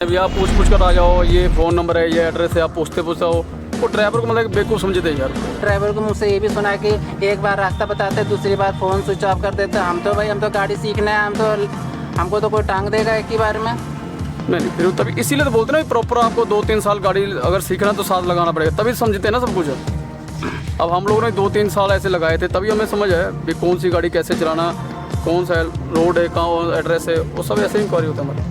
अभी आप पूछ कर आ जाओ, ये फ़ोन नंबर है, ये एड्रेस है, आप पूछते आओ। वो ड्राइवर को मतलब बेवकूफ़ समझते हैं यार। ड्राइवर को मुझसे ये भी सुना है कि एक बार रास्ता बताते दूसरी बार फ़ोन स्विच ऑफ कर देते। हम तो गाड़ी सीखना है, हमको तो कोई टांग देगा एक ही बार में। नहीं फिर तभी इसीलिए तो बोलते हैं ना, प्रॉपर आपको 2-3 साल गाड़ी अगर सीखना तो साथ लगाना पड़ेगा, तभी समझते हैं ना सब कुछ। अब हम लोगों ने 2-3 साल ऐसे लगाए थे, तभी हमें समझ है कि कौन सी गाड़ी कैसे चलाना, कौन सा रोड है, कहाँ एड्रेस है, वो सब ऐसे इंक्वायरी होता है हमारा।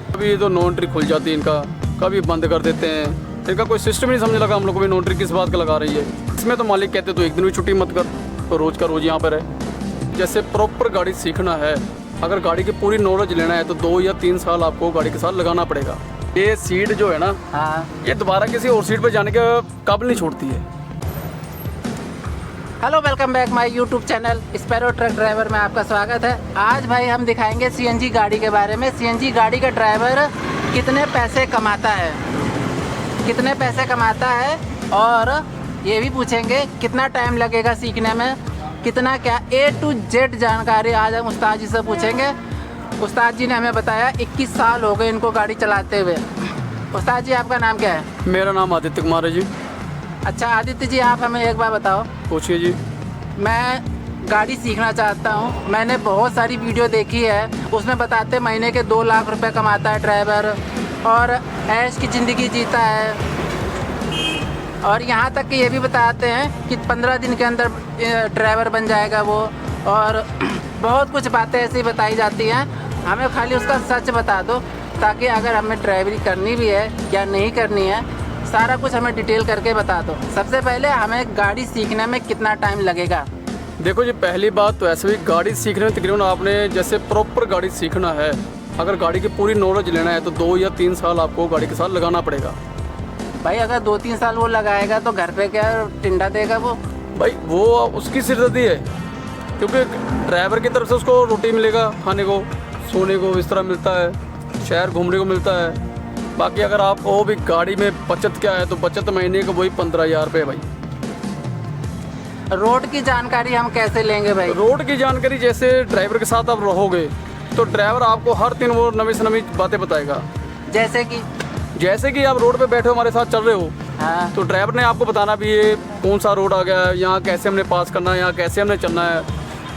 कभी तो नो एंट्री खुल जाती है इनका, कभी बंद कर देते हैं। इनका कोई सिस्टम नहीं समझ लगा हम लोग को भी नो एंट्री किस बात का लगा रही है। इसमें तो मालिक कहते तो एक दिन भी छुट्टी मत कर, तो रोज़ का रोज़ यहाँ पर है। जैसे प्रॉपर गाड़ी सीखना है, अगर गाड़ी की पूरी नॉलेज लेना है तो 2 या 3 साल आपको गाड़ी के साथ लगाना पड़ेगा। ये सीट जो है ना, हाँ, ये दोबारा किसी और सीट पर जाने के काबिल नहीं छोड़ती है। Hello, welcome back my YouTube channel sparrow truck driver में आपका स्वागत है। आज भाई हम दिखाएंगे सीएनजी गाड़ी के बारे में। सीएनजी गाड़ी का ड्राइवर कितने पैसे कमाता है, और ये भी पूछेंगे कितना टाइम लगेगा सीखने में, कितना क्या A to Z जानकारी आज हम उस्ताद जी से पूछेंगे। उस्ताद जी ने हमें बताया 21 साल हो गए इनको गाड़ी चलाते हुए। उस्ताद जी, आपका नाम क्या है? मेरा नाम आदित्य कुमार है जी। अच्छा आदित्य जी, आप हमें एक बार बताओ। पूछिए जी। मैं गाड़ी सीखना चाहता हूँ, मैंने बहुत सारी वीडियो देखी है, उसमें बताते महीने के 2 लाख रुपए कमाता है ड्राइवर और ऐश की ज़िंदगी जीता है। और यहाँ तक कि ये भी बताते हैं कि 15 दिन के अंदर ड्राइवर बन जाएगा वो, और बहुत कुछ बातें ऐसी बताई जाती हैं। हमें खाली उसका सच बता दो, ताकि अगर हमें ड्राइवरी करनी भी है या नहीं करनी है, सारा कुछ हमें डिटेल करके बता दो। सबसे पहले हमें गाड़ी सीखने में कितना टाइम लगेगा? देखो जी, पहली बात तो ऐसे भी गाड़ी सीखने में तकरीबन आपने जैसे प्रॉपर गाड़ी सीखना है, अगर गाड़ी की पूरी नॉलेज लेना है तो 2 या 3 साल आपको गाड़ी के साथ लगाना पड़ेगा। भाई अगर 2-3 साल वो लगाएगा तो घर पे क्या टिंडा देगा वो? भाई वो उसकी सिरदर्दी है, क्योंकि ड्राइवर की तरफ से उसको रोटी मिलेगा, खाने को, सोने को इस तरह मिलता है, शहर घूमने को मिलता है। बाकी अगर आप वो भी गाड़ी में बचत क्या है, तो बचत महीने का वही 15,000 रुपये। भाई रोड की जानकारी हम कैसे लेंगे भाई? रोड की जानकारी जैसे ड्राइवर के साथ आप रहोगे तो ड्राइवर आपको हर दिन वो नवी से नवी बातें बताएगा। जैसे कि आप रोड पे बैठे हो, हमारे साथ चल रहे हो, हाँ, तो ड्राइवर ने आपको बताना भी ये कौन सा रोड आ गया है, यहाँ कैसे हमने पास करना है, यहाँ कैसे हमने चलना है,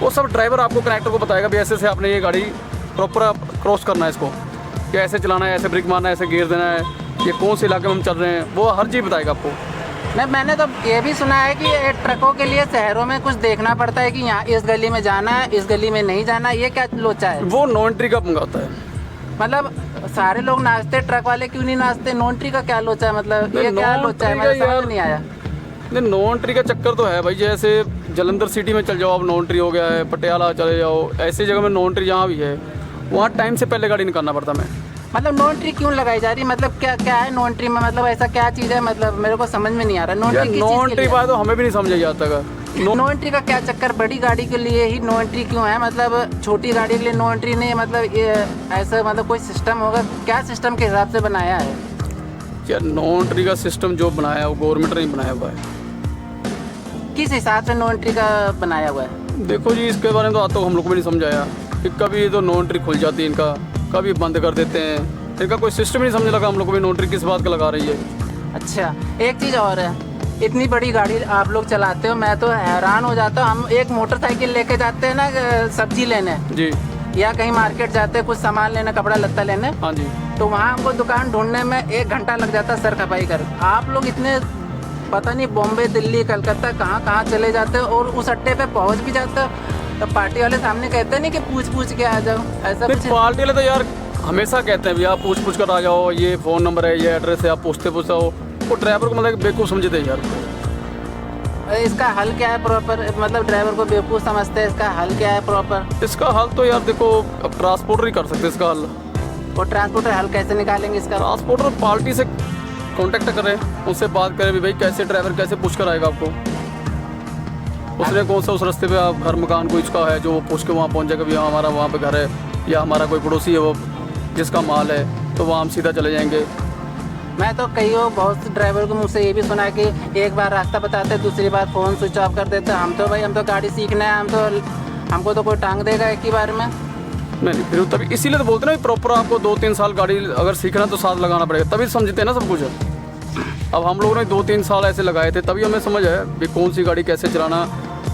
वो सब ड्राइवर आपको कनेक्टर को बताएगा भी ऐसे से आपने ये गाड़ी प्रॉपर क्रॉस करना है, इसको कि ऐसे चलाना है, ऐसे ब्रेक मारना है, ऐसे गियर देना है, ये कौन से इलाके में हम चल रहे हैं, वो हर चीज़ बताएगा आपको। नहीं, मैंने तो ये भी सुना है कि ये ट्रकों के लिए शहरों में कुछ देखना पड़ता है कि यहाँ इस गली में जाना है, इस गली में नहीं जाना। ये क्या लोचा है? वो नो एंट्री का पंगा होता है। मतलब सारे लोग नाचते, ट्रक वाले क्यों नहीं नाचते? नो एंट्री का क्या लोचा है? मतलब ये क्या लोचा है, मेरे समझ नहीं आया। नहीं, नो एंट्री का चक्कर तो है भाई। जैसे जलंधर सिटी में चल जाओ, अब नो एंट्री हो गया है, पटियाला चले जाओ, ऐसी जगह में नो एंट्री जहाँ भी है वहाँ टाइम से पहले गाड़ी निकालना पड़ता है। मतलब नो एंट्री क्यों लगाई जा रही? मतलब क्या है नो एंट्री में? मतलब ऐसा क्या चीज़ है? मतलब मेरे को समझ में नहीं आ रहा। नो एंट्री बात तो हमें भी नहीं समझ आता है। नो एंट्री का क्या चक्कर? बड़ी गाड़ी के लिए ही नो एंट्री क्यों है? मतलब छोटी गाड़ी के लिए नो एंट्री नहीं है? मतलब ये ऐसा मतलब कोई सिस्टम होगा क्या? सिस्टम के हिसाब से बनाया है क्या? नो एंट्री का सिस्टम जो बनाया है वो गवर्नमेंट ने बनाया हुआ है। किस हिसाब से नो एंट्री का बनाया हुआ है? देखो जी, इसके बारे में तो आज तक हम लोग को भी नहीं समझाया कि कभी तो नो एंट्री खुल जाती है इनका, कभी बंद कर देते हैं। इनका कोई सिस्टम नहीं समझ लगा हम लोग को भी नो एंट्री किस बात का लगा रही है। अच्छा, एक चीज़ और है, इतनी बड़ी गाड़ी आप लोग चलाते हो, मैं तो हैरान हो जाता हूँ। हम एक मोटरसाइकिल लेके जाते हैं ना सब्जी लेने जी, या कहीं मार्केट जाते हैं कुछ सामान लेने, कपड़ा लत्ता लेने, हाँ जी, तो वहाँ हमको दुकान ढूंढने में 1 घंटा लग जाता है सर खपाई कर। आप लोग इतने पता नहीं बॉम्बे, दिल्ली, कलकत्ता कहाँ चले जाते हो और उस अड्डे पे पहुँच भी जाते हो, तो पार्टी वाले सामने कहते हैं नहीं कि पूछ के आ जाओ, ऐसा कुछ? पार्टी वाले तो यार हमेशा कहते हैं भैया पूछ कर आ जाओ, ये फ़ोन नंबर है, ये एड्रेस है, आप पूछते आओ। वो ड्राइवर को मतलब बेवकूफ़ समझते हैं यार। इसका हल क्या है प्रॉपर? मतलब ड्राइवर को बेवकूफ़ समझते हैं, इसका हल क्या है प्रॉपर? इसका हल तो यार देखो, अब ट्रांसपोर्टर ही कर सकते इसका हल। वो ट्रांसपोर्टर हल कैसे निकालेंगे इसका? ट्रांसपोर्टर पार्टी से कांटेक्ट करें, उनसे बात करें भी भाई कैसे ड्राइवर कैसे पूछ कर आएगा आपको, उसने कौन सा उस रास्ते पे आप घर मकान कोई इसका है जो पूछ के वहाँ पहुँच जाएगा भी हाँ हमारा वहाँ पे घर है, या हमारा कोई पड़ोसी है वो जिसका माल है, तो वहाँ हम सीधा चले जाएंगे। मैं तो बहुत ड्राइवर को मुझसे ये भी सुना है कि एक बार रास्ता बताते दूसरी बार फ़ोन स्विच ऑफ कर देते। हम तो गाड़ी सीखना है, हमको तो कोई टांग देगा एक ही बार में। नहीं फिर तभी इसीलिए तो बोलते हैं ना प्रॉपर आपको 2-3 साल गाड़ी अगर सीखना तो साथ लगाना पड़ेगा, तभी समझते हैं ना सब कुछ। अब हम लोगों ने 2-3 साल ऐसे लगाए थे, तभी हमें समझ आया भी कौन सी गाड़ी कैसे चलाना,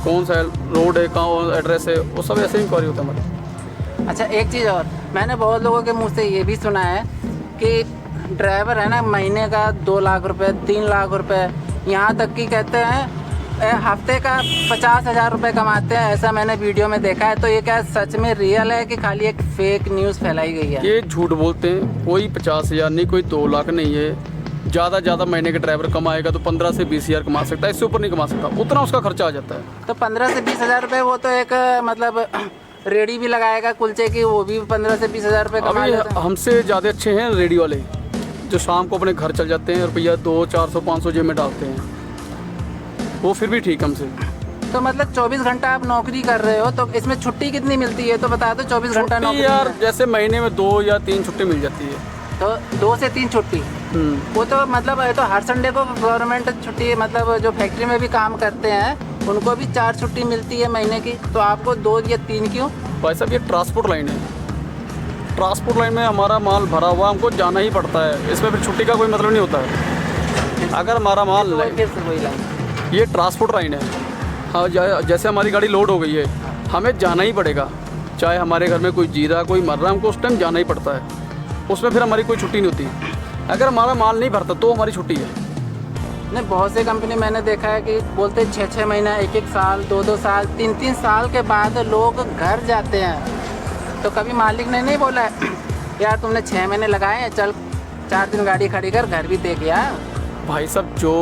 कौन सा रोड है, कहाँ एड्रेस है, वो सब ऐसे इंक्वायरी होता है हमारे। अच्छा एक चीज़ और, मैंने बहुत लोगों के मुंह से ये भी सुना है कि ड्राइवर है ना महीने का 2 लाख रुपए 3 लाख रुपए, यहाँ तक कि कहते हैं हफ्ते का 50,000 रुपये कमाते हैं, ऐसा मैंने वीडियो में देखा है। तो ये क्या सच में रियल है कि खाली एक फेक न्यूज़ फैलाई गई है? ये झूठ बोलते हैं, कोई 50,000 नहीं, कोई 2 लाख नहीं है। ज़्यादा महीने के ड्राइवर कमाएगा तो 15 से 20,000 कमा सकता है, इससे ऊपर नहीं कमा सकता, उतना उसका खर्चा आ जाता है। तो 15 से 20,000 रुपये वो तो एक मतलब रेडी भी लगाएगा कुलचे की, वो भी 15 से 20,000 रुपये कमा लेता है। हमसे ज़्यादा अच्छे हैं रेडी वाले, जो शाम को अपने घर चल जाते हैं, रुपया 200-400-500 जेब में डालते हैं, वो फिर भी ठीक हमसे। तो मतलब 24 घंटा आप नौकरी कर रहे हो, तो इसमें छुट्टी कितनी मिलती है तो बता दो। 24 घंटा नौकरी यार जैसे महीने में 2 या 3 छुट्टी मिल जाती है, तो 2 से 3 छुट्टी। वो तो मतलब है तो हर संडे को गवर्नमेंट छुट्टी, मतलब जो फैक्ट्री में भी काम करते हैं उनको भी 4 छुट्टी मिलती है महीने की, तो आपको 2 या 3 क्यों? भाई साहब ये ट्रांसपोर्ट लाइन है, ट्रांसपोर्ट लाइन में हमारा माल भरा हुआ, हमको जाना ही पड़ता है, इसमें फिर छुट्टी का कोई मतलब नहीं होता है। अगर हमारा माल ये ट्रांसपोर्ट लाइन है, हाँ जैसे हमारी गाड़ी लोड हो गई है, हमें जाना ही पड़ेगा, चाहे हमारे घर में कोई जी रहा कोई मर रहा, हमको उस टाइम जाना ही पड़ता है, उसमें फिर हमारी कोई छुट्टी नहीं होती। अगर हमारा माल नहीं भरता तो हमारी छुट्टी है। नहीं, बहुत से कंपनी मैंने देखा है कि बोलते 6-6 महीना, 1-1 साल, 2-2 साल, 3-3 साल के बाद लोग घर जाते हैं। तो कभी मालिक ने नहीं बोला यार तुमने 6 महीने लगाए हैं, चल 4 दिन गाड़ी खड़ी कर, घर भी देख यार? भाई साहब जो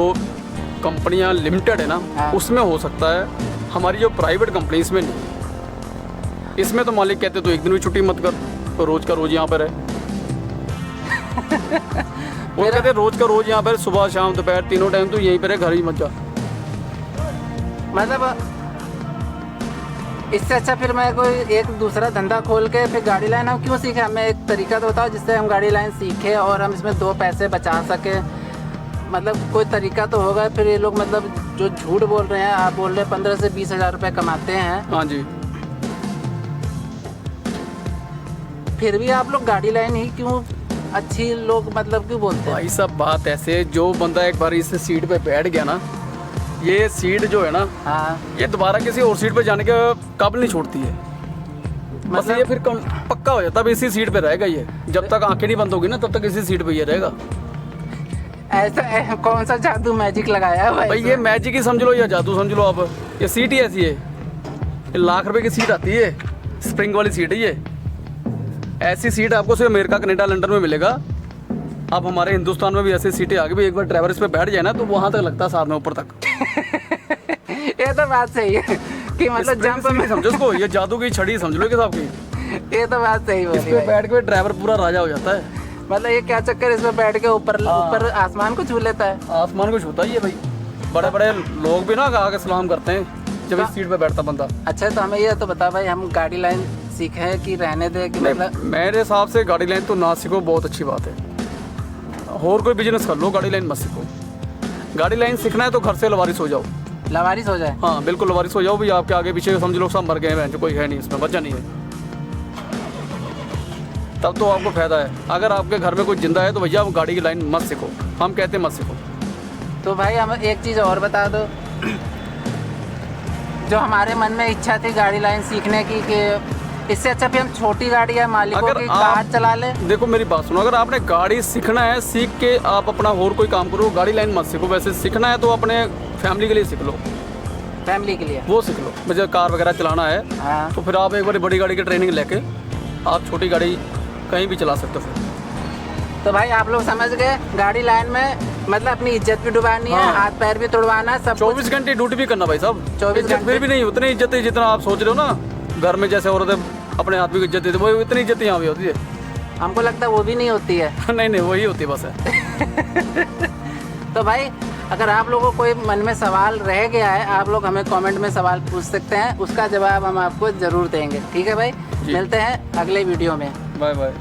कंपनियां लिमिटेड है ना, हाँ। उसमें हो सकता है, हमारी जो प्राइवेट कंपनी इसमें नहीं। इसमें तो मालिक कहते तो एक दिन भी छुट्टी मत कर, तो रोज़ का रोज़ यहाँ पर है। वो कहते रोज़ का रोज़ यहाँ पर, सुबह शाम दोपहर तीनों टाइम तो यहीं पर है, घर ही मत जा। मतलब इससे अच्छा फिर मैं कोई एक दूसरा धंधा खोल के फिर गाड़ी लाइन हम क्यों सीखे? हमें एक तरीका तो बताओ जिससे हम गाड़ी लाइन सीखें और हम इसमें 2 पैसे बचा सकें। मतलब कोई तरीका तो होगा। फिर ये लोग मतलब जो झूठ बोल रहे हैं, आप बोल रहे हैं 15 से 20,000 रुपये कमाते हैं। हाँ जी। फिर भी आप लोग गाड़ी लाइन ही क्यों अच्छी लोग मतलब क्यों बोलते हैं? भाई सब बात ऐसे, जो बंदा एक बार इस सीट पे बैठ गया ना, ये सीट जो है ना, हाँ, ये दोबारा किसी और सीट पे जाने के काबिल नहीं छोड़ती है। मतलब ये फिर पक्का हो जाता है, अब इसी सीट पे रहेगा ये, जब तक आंखें नहीं बंद होगी ना तब तक इसी सीट पे ये रहेगा। ऐसा कौन सा जादू मैजिक लगाया है भाई? ये मैजिक ही समझ लो या जादू समझ लो आप। ये सीट ही ऐसी है, ये लाख रुपए की सीट आती है, स्प्रिंग वाली सीट है ये। ऐसी सीट आपको सिर्फ अमेरिका, कनाडा, लंदन में मिलेगा। अब हमारे हिंदुस्तान में भी ऐसी सीटें आ गई, भी एक बार ड्राइवर इस पे बैठ जाए ना तो वहाँ तक लगता है साथ में ऊपर तक। ये तो बात सही है कि मतलब जंप में समझो उसको, ये जादू की छड़ी समझ लो कि साहब की। ये तो बात सही बोली इस पे बैठ के ड्राइवर पूरा राजा हो जाता है। मतलब ये क्या चक्कर, इसमें बैठ के ऊपर आसमान को छू लेता है? आसमान को छूता ही है भाई। बड़े बड़े लोग भी ना आके सलाम करते हैं जब इस सीट पे बैठता बंदा। अच्छा तो हमें ये तो बता भाई, हम गाड़ी लाइन सीखें कि रहने दें कि मतलब? मेरे हिसाब से गाड़ी लाइन तो ना सीखो, बहुत अच्छी बात है। और कोई बिजनेस कर लो, गाड़ी लाइन मत सीखो। गाड़ी लाइन सीखना है तो घर से लवारिस हो जाओ। लवारिस हो जाए? हाँ बिल्कुल लवारिस हो जाओ भाई। आपके आगे पीछे समझ लो सब मर गए हैं, जो कोई है नहीं इसमें, बच्चा नहीं है, तब तो आपको फायदा है। अगर आपके घर में कोई जिंदा है तो भैया आप गाड़ी की लाइन मत सीखो, हम कहते हैं मत सीखो। तो भाई हमें एक चीज़ और बता दो, जो हमारे मन में इच्छा थी गाड़ी लाइन सीखने की, कि इससे अच्छा फिर हम छोटी गाड़ी या मालिकों की कार चला ले। देखो मेरी बात सुनो, अगर आपने गाड़ी सीखना है, सीख के आप अपना और कोई काम करो, गाड़ी लाइन मत सीखो। वैसे सीखना है तो अपने फैमिली के लिए सीख लो, फैमिली के लिए वो सीख लो। मुझे कार वगैरह चलाना है, हाँ। तो फिर आप एक बार बड़ी गाड़ी की ट्रेनिंग लेके आप छोटी गाड़ी कहीं भी चला सकते हो फिर। तो भाई आप लोग समझ गए, गाड़ी लाइन में मतलब अपनी इज्जत भी डुबानी है, हाथ पैर भी तोड़वाना, सब 24 घंटे ड्यूटी भी करना भाई साहब। 24 इज्जत फिर भी नहीं उतनी इज्जत है जितना आप सोच रहे हो ना। घर में जैसे औरतें अपने आदमी को इज्जत देते, वो इतनी इज्जत यहाँ भी होती है। हमको लगता है वो भी नहीं होती है। नहीं वही होती है बस है। तो भाई अगर आप लोगों को कोई मन में सवाल रह गया है, आप लोग हमें कमेंट में सवाल पूछ सकते हैं, उसका जवाब हम आपको ज़रूर देंगे। ठीक है भाई, मिलते हैं अगले वीडियो में। Bye bye.